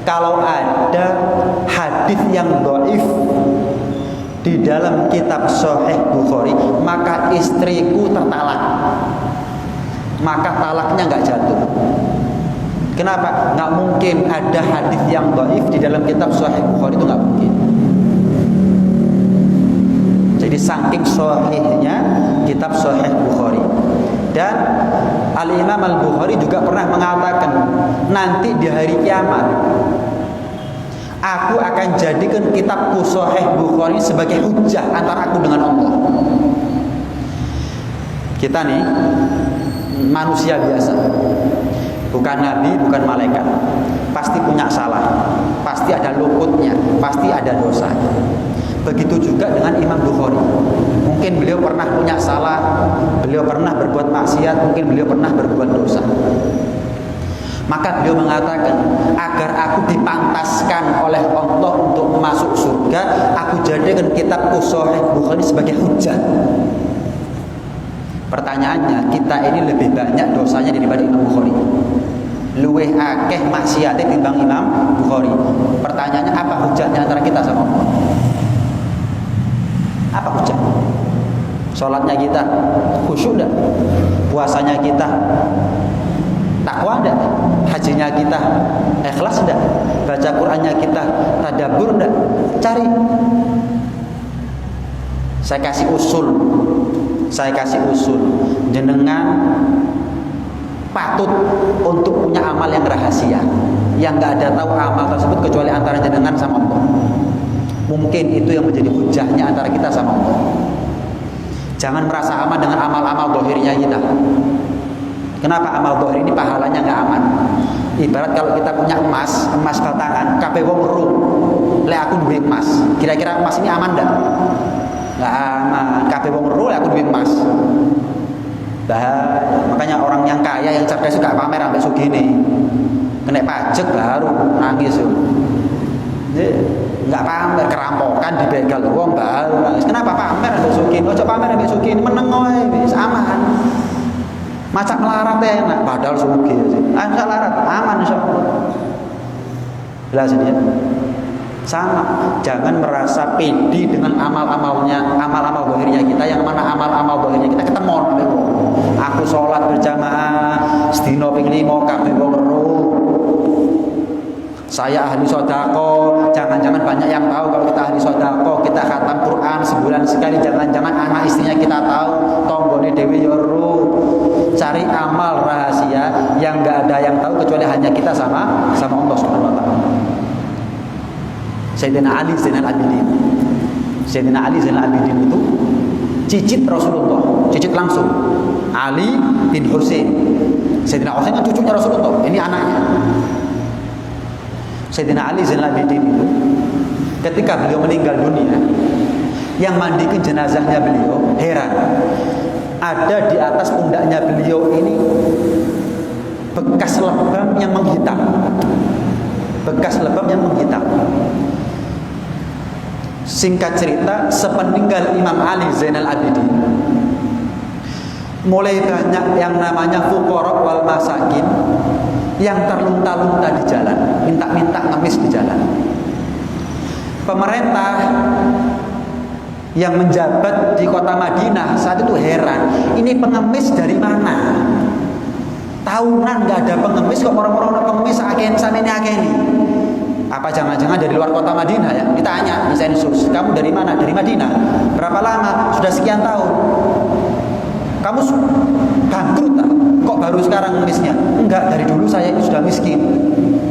S1: kalau ada hadis yang dhaif di dalam kitab Sahih Bukhari, maka istriku tertalak, maka talaknya nggak jatuh. Kenapa? Nggak mungkin ada hadis yang dhaif di dalam kitab Sahih Bukhari, itu nggak mungkin. Jadi saking sahihnya kitab Sahih Bukhari. Dan Al-Imam Al-Bukhari juga pernah mengatakan, nanti di hari kiamat aku akan jadikan kitabku Sahih Bukhari sebagai hujjah antara aku dengan Allah. Kita nih manusia biasa, bukan nabi, bukan malaikat. Pasti punya salah, pasti ada luputnya, pasti ada dosa. Begitu juga dengan Imam Bukhari. Mungkin beliau pernah punya salah, beliau pernah berbuat maksiat, mungkin beliau pernah berbuat dosa. Maka beliau mengatakan, agar aku dipantaskan oleh Allah untuk masuk surga, aku jadikan kitabku Sahih Bukhari sebagai hujjah. Pertanyaannya, kita ini lebih banyak dosanya daripada Imam Bukhari. Luweh akeh maksiatnya timbang Imam Bukhari. Pertanyaannya, apa hujahnya antara kita sama Allah? Apa hujah? Sholatnya kita khusyuk enggak? Puasanya kita takwa enggak? Hajinya kita ikhlas enggak? Baca Qur'annya kita tadabbur enggak? Cari. Saya kasih usul. Jenengan patut untuk punya amal yang rahasia, yang enggak ada tahu amal tersebut kecuali antara jenengan sama Allah. Mungkin itu yang menjadi hujahnya antara kita sama Allah. Jangan merasa aman dengan amal-amal dohirnya kita.
S2: Kenapa amal zahir ini pahalanya nggak aman? Ibarat kalau kita punya emas batangan, kabeh wong weruh. Lek aku duwe emas, kira-kira emas ini aman enggak? Nggak aman. Kabeh wong weruh lek aku duwe emas. Bahaya. Makanya orang yang kaya, yang cerdas juga pamer sampai sugih nih. Kena pajak baru nangis yo. Nggak pamer, kerampokan dibegal wong baru nangis. Kenapa pamer sampai sugih? Ojo pamer sampai sugih, meneng wae wis aman. Macak melarat enak, padahal sugih sih. Macak larat aman insyaallah. Jelas ini ya. Sama, jangan merasa pede dengan amal-amalnya, amal-amal zahirnya kita, yang mana amal-amal zahirnya kita ketemon. Aku sholat berjamaah sedina ping 5 kabeh wong weruh. Saya ahli sedekah, jangan-jangan banyak yang tahu kalau kita ahli sedekah, kita khatam Quran sebulan sekali, jangan-jangan anak istrinya kita tahu, tonggone dhewe ya weruh. Cari amal rahasia yang enggak ada yang tahu kecuali hanya kita sama Allah Subhanahu wa taala. Sayyidina Ali Zainal Abidin. Sayyidina Ali Zainal Abidin itu cicit Rasulullah, cicit langsung. Ali bin Husain. Sayyidina Husain kan cucunya Rasulullah, ini anaknya. Sayyidina Ali Zainal Abidin itu ketika beliau meninggal dunia, yang mandikan jenazahnya beliau heran. Ada di atas pundaknya beliau ini bekas lebam yang menghitam. Bekas lebam yang menghitam. Singkat cerita, sepeninggal Imam Ali Zainal Abidin, mulai banyak yang namanya fuqara wal masakin yang terlunta-lunta di jalan, minta-minta ngemis di jalan. Pemerintah yang menjabat di kota Madinah saat itu heran, ini pengemis dari mana? Tahunan nggak ada pengemis, kok orang-orang pengemis agen sana ini agen ini. Apa jangan-jangan dari luar kota Madinah ya? Ditanya di sensus, kamu dari mana? Dari Madinah. Berapa lama? Sudah sekian tahun. Kamu bangkrut tak? Kok baru sekarang ngemisnya? Enggak, dari dulu saya ini sudah miskin.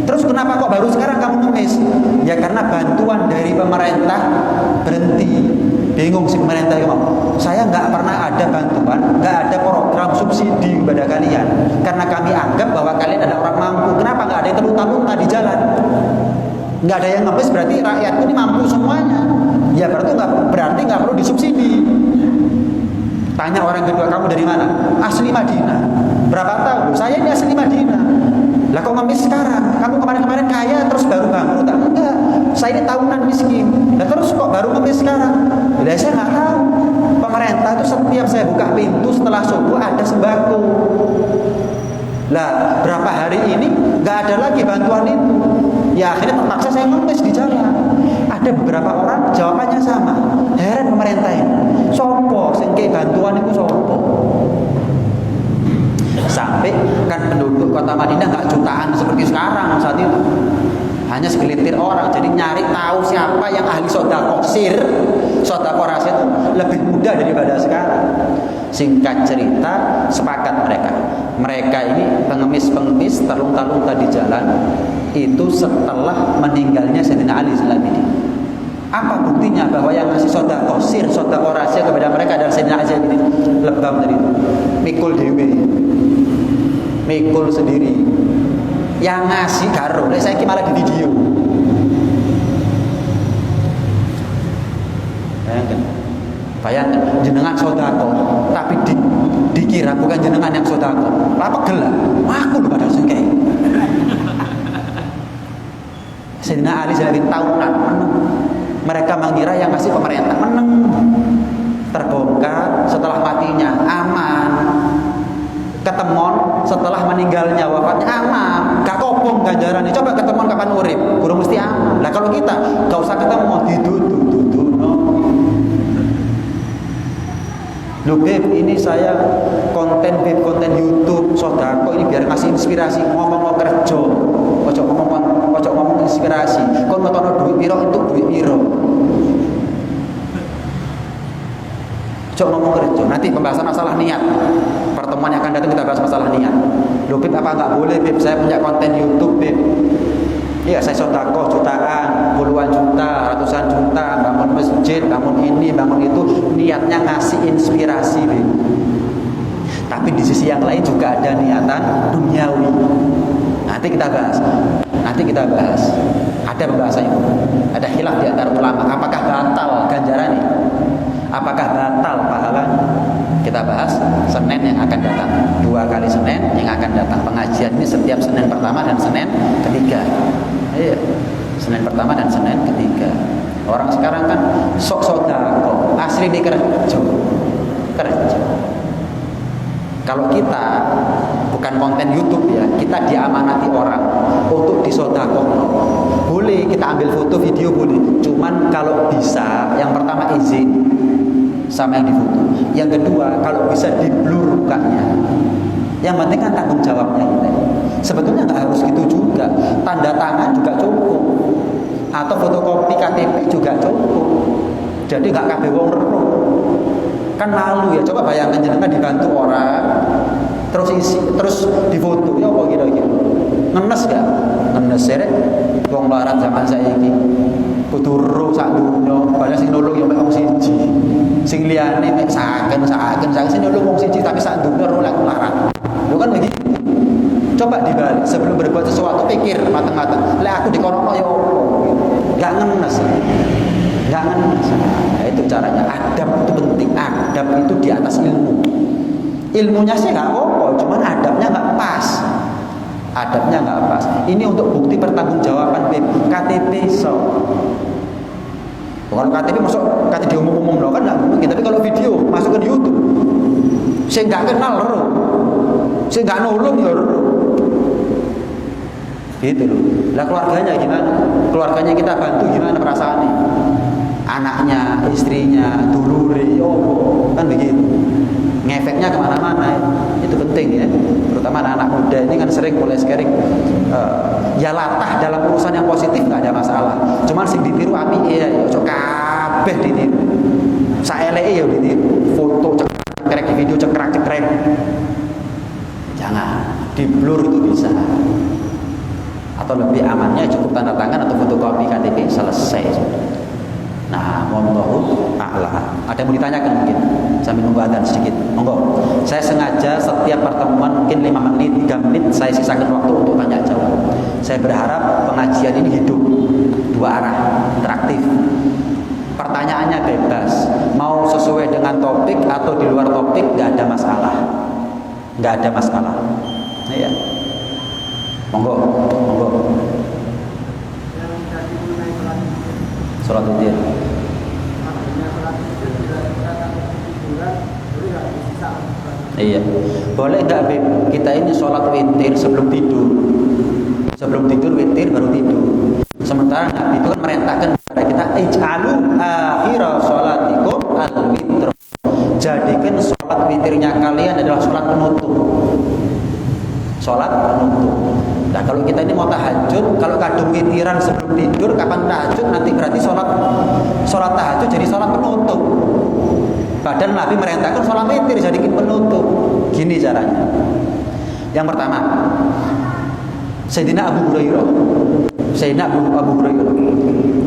S2: Terus kenapa kok baru sekarang kamu ngemis? Ya karena bantuan dari pemerintah berhenti. Bingung si pemerintah itu, saya nggak pernah ada bantuan, nggak ada program subsidi kepada kalian, karena kami anggap bahwa kalian adalah orang mampu. Kenapa nggak ada yang terlunta-lunta di jalan? Nggak ada yang ngemis, berarti rakyatku ini mampu semuanya. Ya berarti nggak perlu disubsidi. Tanya orang kedua, kamu dari mana? Asli Madinah. Berapa tahun? Saya ini asli Madinah. Lah kok ngemis sekarang? Kamu kemarin-kemarin kaya terus baru bangkrut? Enggak, saya ini tahunan miskin. Lah terus kok baru ngemis sekarang? Lah saya nggak tahu. Pemerintah itu setiap saya buka pintu setelah subuh ada sembako. Lah berapa hari ini nggak ada lagi bantuan itu. Ya akhirnya terpaksa saya ngemis di jalan. Ada beberapa orang jawabannya sama. Heran pemerintah ini. Sopo sing kei bantuan itu sopo? Sampai kan penduduk kota Madinah nggak jutaan seperti sekarang saat itu, hanya segelintir orang. Jadi nyari tahu siapa yang ahli sedekah sir, sedekah rahasia itu lebih mudah daripada sekarang. Singkat cerita, sepakat mereka ini pengemis-pengemis terlunta-lunta di jalan itu setelah meninggalnya Sayyidina Ali Zainal Abidin. Apa buktinya bahwa yang ngasih sedekah sir, sedekah rahasia kepada mereka adalah Sayyidina Ali Zainal Abidin? Lebam tadi itu, mikul dewi, mikul sendiri. Yang ngasih karo, saya malah di video. Bayangkan jenengan sedekah, tapi dikira bukan jenengan yang sedekah. Apa gelap? Aku lho padahal sing kei. Sayyidina Ali Zainal Abidin tahunan meneng. Mereka mengira yang ngasih pemerintah, meneng. Terbongkar setelah matinya, aman. Ketemon setelah meninggalnya, wafatnya, aman. Gak kopong ganjarannya. Coba ketemon kapan urip, kurang mesti aman. Nah kalau kita gak usah ketemu, didudu no. Loh Beb, ini saya konten YouTube sodako ini biar ngasih inspirasi, ngomong kerja, ojo ngomong inspirasi. Kon ngetono duit piro untuk duit piro. Ojo ngomong kerja. Nanti pembahasan masalah niat. Pertemuan yang akan datang kita bahas masalah niat. Loh Beb, apa nggak boleh Beb? Saya punya konten YouTube Beb. Iya, saya sodako jutaan, puluhan juta, ratusan juta, bangun masjid, bangun ini, bangun itu, niatnya ngasih inspirasi Beb. tapi di sisi yang lain juga ada niatan duniawi. Nanti kita bahas. Ada pembahasannya. Ada khilaf di antara ulama. Apakah batal ganjarannya? Apakah batal pahala? Kita bahas Senin yang akan datang. 2 kali Senin yang akan datang. Pengajian ini setiap Senin pertama dan Senin ketiga. Iya. Senin pertama dan Senin ketiga. Orang sekarang kan sok-sok dakwah, asli di kerja. Kalau kita bukan konten YouTube ya, kita diamanati orang untuk disodakoh. Boleh kita ambil foto video boleh, cuman kalau bisa yang pertama izin sama yang difoto. Yang kedua kalau bisa di blur mukanya. Yang penting kan tanggung jawabnya kita. Sebetulnya nggak harus gitu juga, tanda tangan juga cukup, atau fotokopi KTP juga cukup. Jadi nggak kabeh wong ero. Kan malu ya, coba bayangkan jenengan dibantu orang terus difoto ya apa kira-kira ngenes gak? Ngenes ya wong larat zaman saiki kudu ro sak dunya padahal sing nulung ya mek wong siji sing liyane mek saken sing nulung wong siji tapi sak dunya ro lek larat lho kan begitu. Coba dibalik, sebelum berbuat sesuatu pikir matang-matang lek aku dikono ya apa gak ngenes. Nah, itu caranya. Adab itu penting. Adab itu di atas ilmu. Ilmunya sih nggak apa-apa, cuman adabnya nggak pas. Ini untuk bukti pertanggungjawaban KTP so. Kalau KTP masuk KTP umum loh kan nggak mungkin. Tapi kalau video masuk ke YouTube, saya nggak kenal loh, saya nggak nolong ya loh. Gitu loh. Lah keluarganya gimana? Keluarganya kita bantu gimana perasaannya? Anaknya, istrinya, dulure, kan begitu. Ngefeknya kemana-mana, itu penting ya. Terutama anak-anak muda ini kan sering mulai sekarang ya latah dalam urusan yang positif nggak ada masalah. Cuman sing ditiru api ya, cok kabeh ditiru. Saeleke ya ditiru. Foto cekrek di video cekrek. Jangan di blur itu bisa. Atau lebih amannya cukup tanda tangan atau fotokopi KTP selesai. Nah, wallahu a'lam. Ada yang mau ditanyakan mungkin sambil nunggu adzan sedikit. Monggo. Saya sengaja setiap pertemuan mungkin 5 menit, 3 menit saya sisakan waktu untuk tanya jawab. Saya berharap pengajian ini hidup 2 arah, interaktif. Pertanyaannya bebas. Mau sesuai dengan topik atau di luar topik enggak ada masalah. Ya. Monggo. Sholat witir. Iya. Boleh nggak Beb? Kita ini sholat witir sebelum tidur. Sebelum tidur witir baru tidur. Sementara Nabi itu kan merintahkan kepada kita ij'alu akhira sholatikum al-witr. Jadikan sholat witirnya kalian adalah sholat penutup. Nah kalau kita ini mau tahajud, kalau kadung witiran sebelum tidur, kapan tahajud nanti berarti sholat tahajud jadi sholat penutup. Padahal Nabi merintahkan sholat witir jadikan penutup. Gini caranya. Yang pertama, Sayyidina Abu Hurairah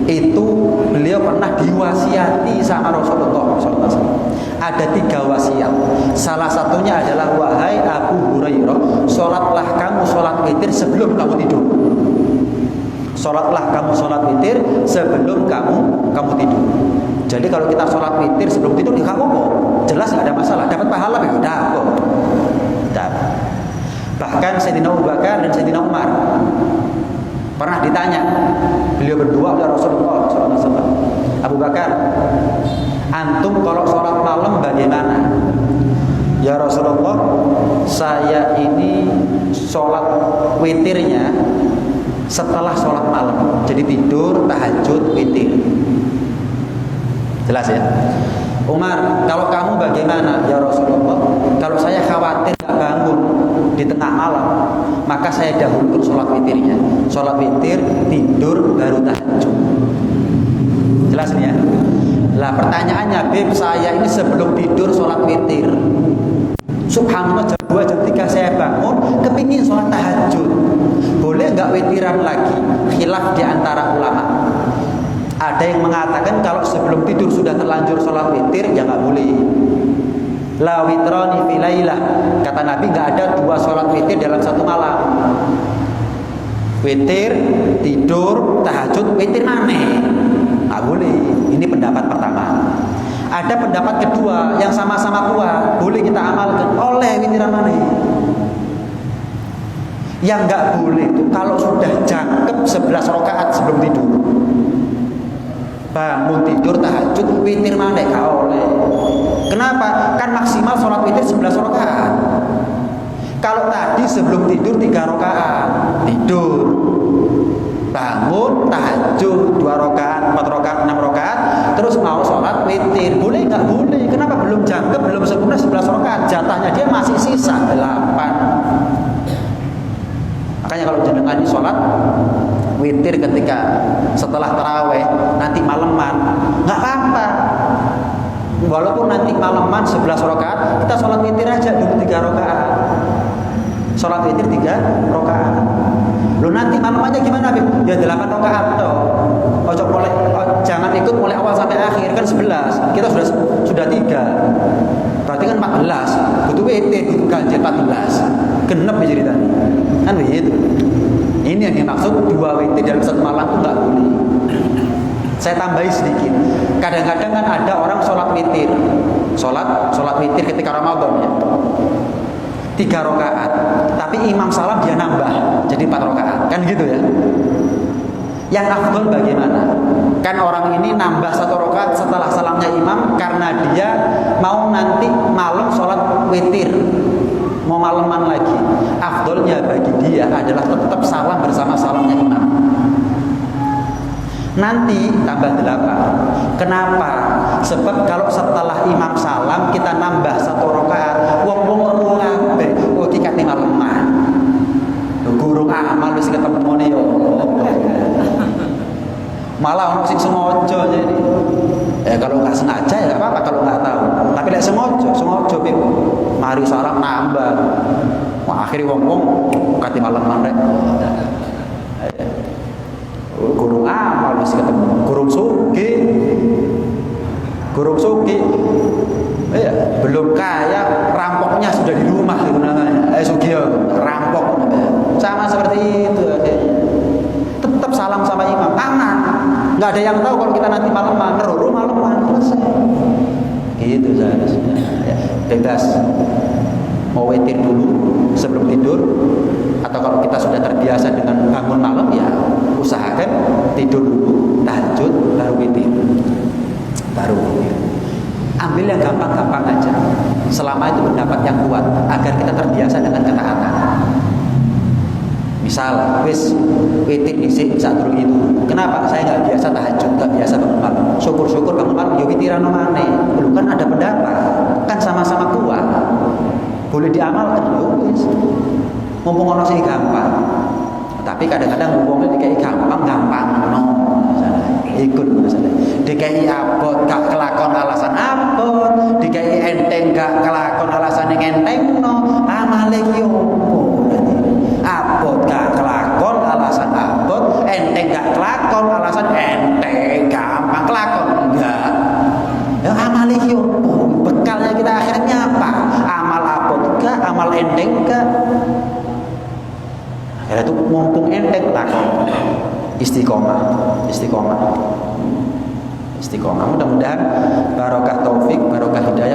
S2: itu beliau pernah diwasiati sama Rasulullah SAW. Ada 3 wasiat. Salah satunya adalah wahai Abu Hurairah, sholatlah kamu sholat witir sebelum kamu tidur. Sholatlah kamu sholat witir sebelum kamu tidur. Jadi kalau kita sholat witir sebelum tidur ya apa? Jelas nggak ada masalah. Dapat pahala ya dapat. Bahkan Sayyidina Abu Bakar dan Sayyidina Umar pernah ditanya, beliau berdua oleh Rasulullah SAW. Abu Bakar, antum kalau sholat malam bagaimana? Ya Rasulullah, saya ini sholat witirnya setelah sholat malam. Jadi tidur, tahajud, witir. Jelas ya? Umar, kalau kamu bagaimana? Ya Rasulullah, kalau saya khawatir gak bangun di tengah malam, maka saya dahulukan sholat witirnya. Sholat witir, tidur, baru tahajud. Jelas nih ya? Lah pertanyaannya, Beb, saya ini sebelum tidur sholat witir. Subhanallah, jam 2, jam 3 saya bangun, kepingin sholat tahajud. Boleh nggak witiran lagi? Khilaf di antara ulama. Ada yang mengatakan kalau sebelum tidur sudah terlanjur sholat witir, ya nggak boleh. La witrani fi lailah. Kata Nabi enggak ada 2 sholat witir dalam satu malam. Witir, tidur, tahajud, witir maneh. Enggak boleh. Ini pendapat pertama. Ada pendapat kedua yang sama-sama kuat, boleh kita amalkan oleh witiran maneh. Yang enggak boleh itu kalau sudah jangkep 11 rakaat sebelum tidur. Bangun tidur tahajud witir maneh enggak oleh. Kenapa? Kan maksimal sholat witir 11 rakaat. Kalau tadi sebelum tidur 3 rakaat, tidur, bangun, tahajud 2 rakaat, 4 rakaat, 6 rakaat, terus mau sholat witir, boleh nggak? Boleh. Kenapa? Belum jangkep, belum sempurna 11 rakaat, jatahnya dia masih sisa 8. Makanya kalau jenengan di sholat witir ketika setelah taraweh nanti maleman, nggak apa-apa. Walaupun nanti maleman 11 rakaat, kita sholat witir aja dulu 3 rakaat. Sholat witir 3 rakaat. Lo nanti malemannya gimana, Bib? Ya 8 rakaat toh. Jangan ikut mulai awal sampai akhir, kan 11. Kita sudah 3. Berarti kan 14. Butuh witir ganjil 14. Genep ya ceritanya. Kan begitu. Ini yang dimaksud 2 witir dalam satu malam itu enggak boleh. Saya tambahi sedikit. Kadang-kadang kan ada orang sholat witir. Sholat witir ketika Ramadan ya. 3 rakaat. Tapi imam salam dia nambah jadi 4 rakaat. Kan gitu ya. Yang afdol bagaimana? Kan orang ini nambah 1 rakaat setelah salamnya imam karena dia mau nanti malam sholat witir, mau maleman lagi. Afdolnya bagi dia adalah tetap salam bersama salamnya imam. Nanti tambah 8. Kenapa? Sebab kalau setelah imam salam kita nambah 1 rakaat, wong-wong kabeh kok dikate maleman. Guru amal wis ketemune yo. Malah ono sing sengaja jadi. Kalau nggak sengaja ya nggak apa-apa kalau nggak tahu. Tapi lek sengaja Bib. Mari salam nambah. Wah, akhirnya wong-wong kate maleman rek. Guru amal masih ketemu gurung suki ya, belum kaya rampoknya sudah di rumah itu namanya sugio rampok sama seperti itu. Tetap salam sama imam aman, nggak ada yang tahu kalau kita nanti maleman selesai gitu seharusnya ya, bebas mau witir dulu sebelum tidur, atau kalau kita sudah terbiasa dengan bangun malam ya usahakan tidur dulu, tahajud, baru witir. Ambil yang gampang-gampang aja, selama itu pendapat yang kuat agar kita terbiasa dengan ketaatan. Misal, wis witir dhisik sak durung itu. Kenapa? Saya nggak biasa tahajud, nggak biasa bangun malam. Syukur-syukur bangun malam ya witiran maneh. Belum kan ada pendapat, kan sama-sama kuat. Boleh diamalkan ya wis. Mumpung ono sing gampang. Tapi kadang-kadang wong dikai gampang no. Ikut misalnya. Dikai abot gak kelakon alasan abot, dikai enteng gak kelakon alasan enteng no. Amale ki opo? Abot gak kelakon alasan abot, enteng gak kelakon alasan enteng, gampang kelakon enggak. Ya amale ki opo? Bekalnya kita akhirnya apa? Amal abot gak, amal enteng gak? Akhirnya itu mumpung enteng lakon. Istiqomah. Mudah-mudahan barokah taufik, barokah hidayah